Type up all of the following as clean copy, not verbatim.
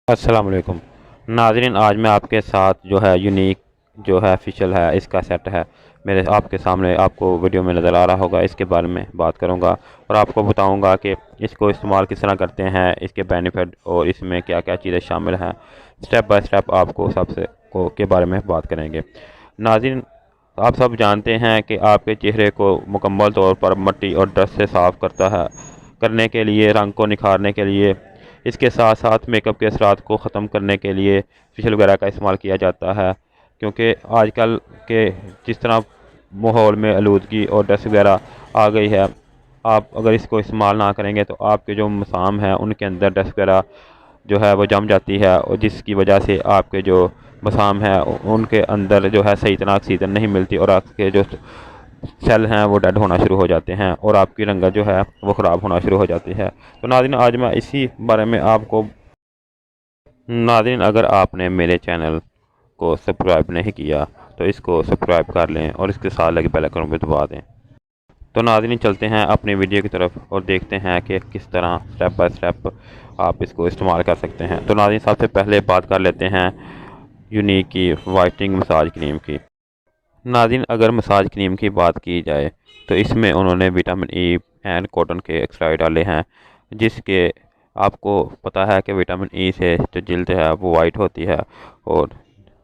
अस्सलाम वालेकुम नाज़रीन। आज मैं आपके साथ जो है यूनिक जो है फेशियल है इसका सेट है मेरे आपके सामने, आपको वीडियो में नज़र आ रहा होगा। इसके बारे में बात करूंगा और आपको बताऊंगा कि इसको इस्तेमाल किस तरह करते हैं, इसके बेनिफिट और इसमें क्या क्या चीज़ें शामिल हैं। स्टेप बाय स्टेप आपको सबसे को के बारे में बात करेंगे। नाज़रीन, आप सब जानते हैं कि आपके चेहरे को मुकम्मल तौर पर मिट्टी और डस्ट से साफ़ करने के लिए, रंग को निखारने के लिए, इसके साथ साथ मेकअप के असरात को ख़त्म करने के लिए फेशियल वगैरह का इस्तेमाल किया जाता है। क्योंकि आजकल के जिस तरह माहौल में आलूदगी और डस्ट वगैरह आ गई है, आप अगर इसको इस्तेमाल ना करेंगे तो आपके जो मसाम हैं उनके अंदर डस्ट वगैरह जो है वो जम जाती है, और जिसकी वजह से आपके जो मसाम हैं उनके अंदर जो है सही तरह ऑक्सीजन नहीं मिलती और आपके जो सेल हैं वो डेड होना शुरू हो जाते हैं और आपकी रंगत जो है वो ख़राब होना शुरू हो जाती है। तो नाज़रीन, आज मैं इसी बारे में आपको नाज़रीन, अगर आपने मेरे चैनल को सब्सक्राइब नहीं किया तो इसको सब्सक्राइब कर लें और इसके साथ लगे बेल आइकन को दबा दें। तो नाज़रीन, चलते हैं अपनी वीडियो की तरफ और देखते हैं कि किस तरह स्टेप बाय स्टेप आप इसको इस्तेमाल कर सकते हैं। तो नाज़रीन, सबसे पहले बात कर लेते हैं यूनिक की वाइटनिंग मसाज क्रीम की। नाज़रीन, अगर मसाज क्रीम की बात की जाए तो इसमें उन्होंने विटामिन ई एंड कॉटन के एक्सट्रैक्ट डाले हैं, जिसके आपको पता है कि विटामिन ई से जो जल्द है वो वाइट होती है, और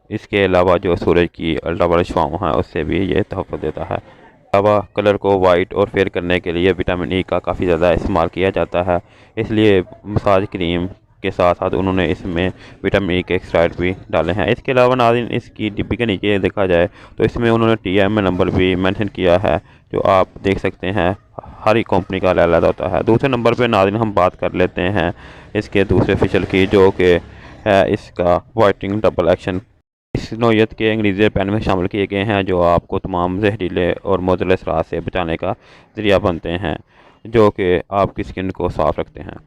इसके अलावा जो सूरज की अल्ट्रावायलेट छाँव है उससे भी ये तहफ़्फ़ुज़ देता है। अलावा कलर को वाइट और फेयर करने के लिए विटामिन ई का काफ़ी ज़्यादा इस्तेमाल किया जाता है, इसलिए मसाज क्रीम के साथ साथ उन्होंने इसमें विटामिन ई के एक्सट्रैक्ट भी डाले हैं। इसके अलावा नाज़रीन, इसकी डिब्बी के नीचे देखा जाए तो इसमें उन्होंने TM नंबर भी मेंशन किया है, जो आप देख सकते हैं। हर एक कंपनी का अलग होता है। दूसरे नंबर पे नाज़रीन हम बात कर लेते हैं इसके दूसरे फेशियल की, जो कि है इसका वाइटनिंग डबल एक्शन। इस नौयत के इंग्रेज़ी पैन में शामिल किए गए हैं, जो आपको तमाम जहरीले और मुज़र असरात से बचाने का ज़रिया बनते हैं, जो कि आपकी स्किन को साफ़ रखते हैं।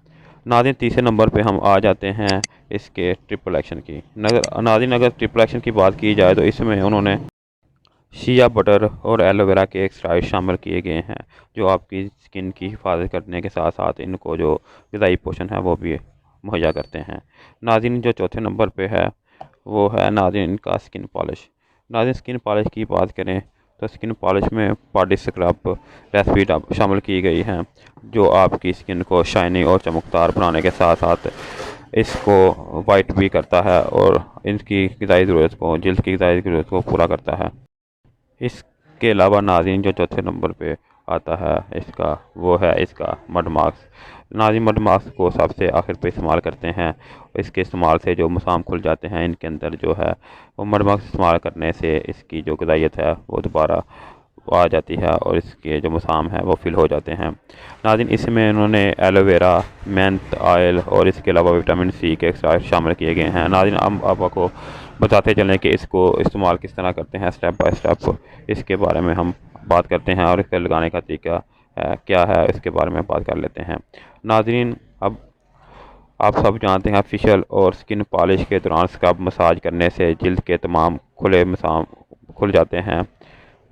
नाज़रीन, तीसरे नंबर पे हम आ जाते हैं इसके ट्रिपल एक्शन की। नाज़रीन, अगर ट्रिपल एक्शन की बात की जाए तो इसमें उन्होंने शिया बटर और एलोवेरा के एक्सट्रैक्ट शामिल किए गए हैं, जो आपकी स्किन की हिफाजत करने के साथ साथ इनको जो ग़िज़ाई पोषण है वो भी मुहैया करते हैं। नाज़रीन, जो चौथे नंबर पे है वो है नाज़रीन इनका स्किन पॉलिश। नाज़रीन, स्किन पॉलिश की बात करें तो स्किन पॉलिश में बॉडी स्क्रब रेसिपी शामिल की गई हैं, जो आपकी स्किन को शाइनी और चमकदार बनाने के साथ साथ इसको वाइट भी करता है और इनकी ग़िज़ाई ज़रूरत को, जल्द की ग़िज़ाई ज़रूरत को पूरा करता है। इसके अलावा नाज़रीन, जो चौथे नंबर पे आता है इसका, वो है इसका मड मास्क। नाज़रीन, मड मास्क को सबसे आखिर पे इस्तेमाल करते हैं। इसके इस्तेमाल से जो मसाम खुल जाते हैं इनके अंदर जो है वो मड मास्क इस्तेमाल करने से इसकी जो ग़िज़ाइयत है वो दोबारा आ जाती है और इसके जो मसाम है वो फिल हो जाते हैं। नाज़रीन, इसमें इन्होंने एलोवेरा, मेंथ ऑयल और इसके अलावा विटामिन सी के एक्सट्रैक्ट शामिल किए गए हैं। नाज़रीन, हम आपको बताते चलें कि इसको इस्तेमाल किस तरह करते हैं, स्टेप बाय स्टेप इसके बारे में हम बात करते हैं, और इसके लगाने का तरीका क्या है इसके बारे में बात कर लेते हैं। नाज़रीन, अब आप सब जानते हैं फेशियल और स्किन पॉलिश के दौरान स्क्रब मसाज करने से जल्द के तमाम खुले मसाम खुल जाते हैं,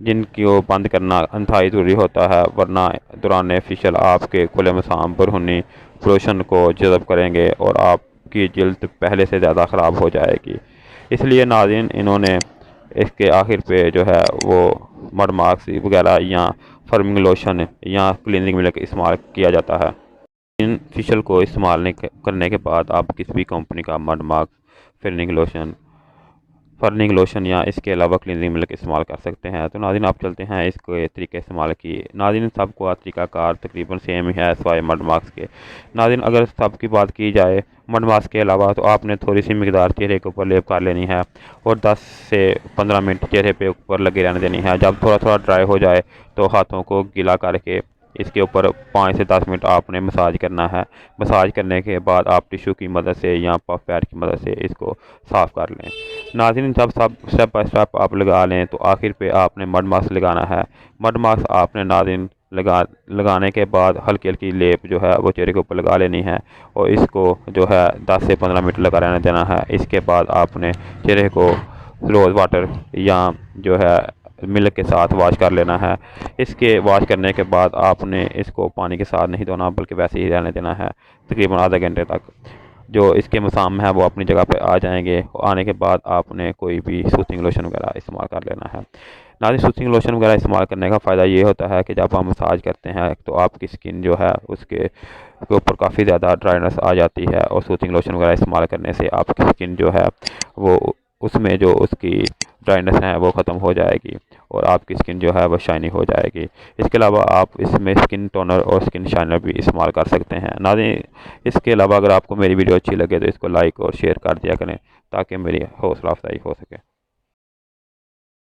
जिनको बंद करना इंतहाई ज़रूरी होता है, वरना दौरान फेशियल आपके खुले मसाम बरहूनी पोल्यूशन को जज़ब करेंगे और आपकी जल्द पहले से ज़्यादा ख़राब हो जाएगी। इसलिए नाज़रीन, इन्होंने इसके आखिर पे जो है वो मड मास्क वगैरह या फर्मिंग लोशन या क्लीनिंग मिल्क इस्तेमाल किया जाता है। इन फेशियल को इस्तेमाल करने के बाद आप किसी भी कंपनी का मड मास्क, फर्निंग लोशन या इसके अलावा क्लीनिंग मिल्क इस्तेमाल कर सकते हैं। तो नाज़रीन, आप चलते हैं इसके तरीके इस्तेमाल की। नाज़रीन, सबको तरीक़ाकार तकरीबन सेम ही है सिवाय मड मास्क के। नाज़रीन, अगर सब की बात की जाए मड मास्क के अलावा, तो आपने थोड़ी सी मिकदार चेहरे के ऊपर लेप कर लेनी है और 10 से 15 मिनट चेहरे पे ऊपर लगे रहने देनी है। जब थोड़ा थोड़ा ड्राई हो जाए तो हाथों को गीला करके इसके ऊपर 5 से 10 मिनट आपने मसाज करना है। मसाज करने के बाद आप टिश्यू की मदद से या पफ पैड की मदद से इसको साफ़ कर लें। नाज़रीन, जब सब स्टेप बाय स्टेप आप लगा लें तो आखिर पे आपने मड मास्क लगाना है। मड मास्क आपने नाज़रीन लगाने के बाद हल्की हल्की लेप जो है वो चेहरे के ऊपर लगा लेनी है और इसको जो है 10 से 15 मिनट लगा रहने देना है। इसके बाद आपने चेहरे को रोज़ वाटर या जो है मिल्क के साथ वॉश कर लेना है। इसके वॉश करने के बाद आपने इसको पानी के साथ नहीं धोना, बल्कि वैसे ही रहने देना है तकरीबन आधा घंटे तक। جو اس کے مسام ہے وہ اپنی جگہ پہ آ جائیں گے. آنے کے بعد آپ نے کوئی بھی سوتنگ لوشن وغیرہ استعمال کر لینا ہے. ناظرین سوتنگ لوشن وغیرہ استعمال کرنے کا فائدہ یہ ہوتا ہے کہ جب آپ مساج کرتے ہیں تو آپ کی سکن جو ہے اس کے اوپر کافی زیادہ ڈرائنس آ جاتی ہے, اور سوتنگ لوشن وغیرہ استعمال کرنے سے آپ کی سکن جو ہے وہ اس میں جو اس کی ڈرائنس ہے وہ ختم ہو جائے گی, اور آپ کی سکن جو ہے وہ شائنی ہو جائے گی. اس کے علاوہ آپ اس میں سکن ٹونر اور سکن شائنر بھی استعمال کر سکتے ہیں. ناظرین اس کے علاوہ اگر آپ کو میری ویڈیو اچھی لگے تو اس کو لائک اور شیئر کر دیا کریں تاکہ میری حوصلہ افزائی ہو سکے.